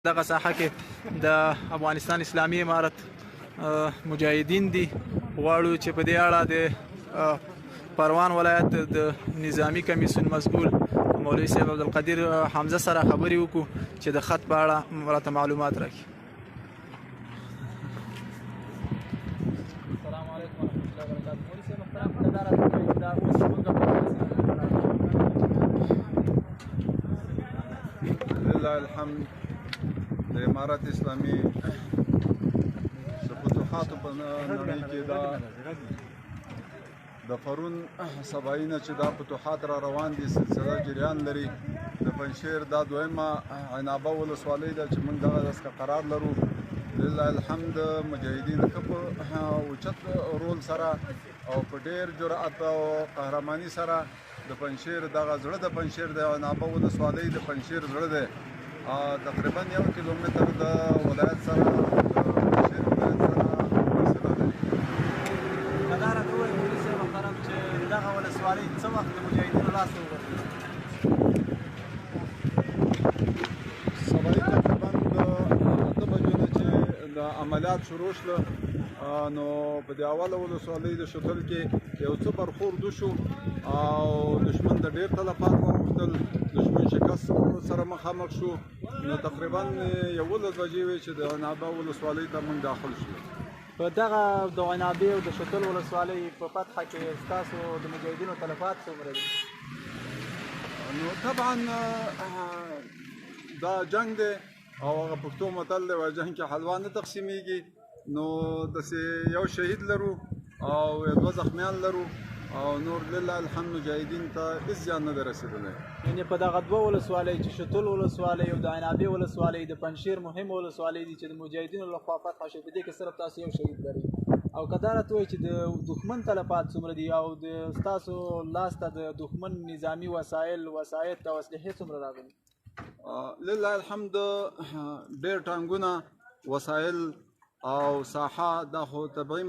دغه ساحه کې د افغانستان اسلامي امارت مجاهدین دي. غواړو چې په دې اړه د پروان ولایت د نظامی کمیسیون مسؤل مولوي صاحب عبدالقدیر حمزه سره خبرې وکړو چې د خط په اړه راته معلومات راکړي. السلام علیکم ورحمۃ اللہ وبرکاتہ. مولوي صاحب محترم دا راته دا اوس لله الحمد د امارت اسلامي د فتوحاتو په نړۍ کې د پرون سباینه چې دا فتوحات را روان دي سلسله جریان لري. د پنجشیر دا دویمه عنابه ولسوالۍ ده چې موږ دغه داسې قرار لرو. لله الحمد مجاهدین ښه په اوچت رول سره او په ډېر جرأت او قهرماني سره د پنجشیر دغه زړه د پنجشیر د عنابه ولسوالۍ د پنجشیر زړه دی. تقریبا 1 کیلومتر د ولایت سره د پنجشیر ولایت سره فاصله لري. دا راته ووایي مولوي صاحب محترم چې دغه ولسوالۍ څه وخت د مجاهدینو لاس ته وغورځېده؟ سبایي تقریبا د 8 بجو نه چې د عملیات شروع شله نو په دې اوله ولسوالۍ د شتل کې یو څه برخورد وشو او دشمن د ډېر تلفات واوښتل. دشمن شکست سره مخامخ شو. نو تقریبا 11 بجې وې چې د عنابه ولسوالۍ ته موږ داخل شو. په دغه د عنابې او د شتل ولسوالۍ په فتحه کې ستاسو د مجاهدینو تلفات څومره دي؟ نو طبعا دا جنگ دی او هغه پښتو متل دی وایي جنگ کې حلوا نه تقسیمیږي. نو داسې یو شهید لرو او 2 زخمیان لرو او نور لله الحمد مجاهدین ته هېڅ زیان نه دی رسېدلی. یعنې په دغه 2 ولسوالۍ چې شتل ولسوالۍ او د عنابې ولسوالۍ د پنجشیر مهمه ولسوالۍ دي چې د مجاهدینو لخوا فتح شوې، په دې کې صرف تاسو یو شهید لرئ. او که دا راته ووایي چې د دښمن تلفات څومره دي او د ستاسو لاس ته د دښمن نظامي وسایل وسایط او اسلحې څومره راغلي؟ لله الحمد ډېر ټانګونه وسایل او ساحه دا خو طبیعي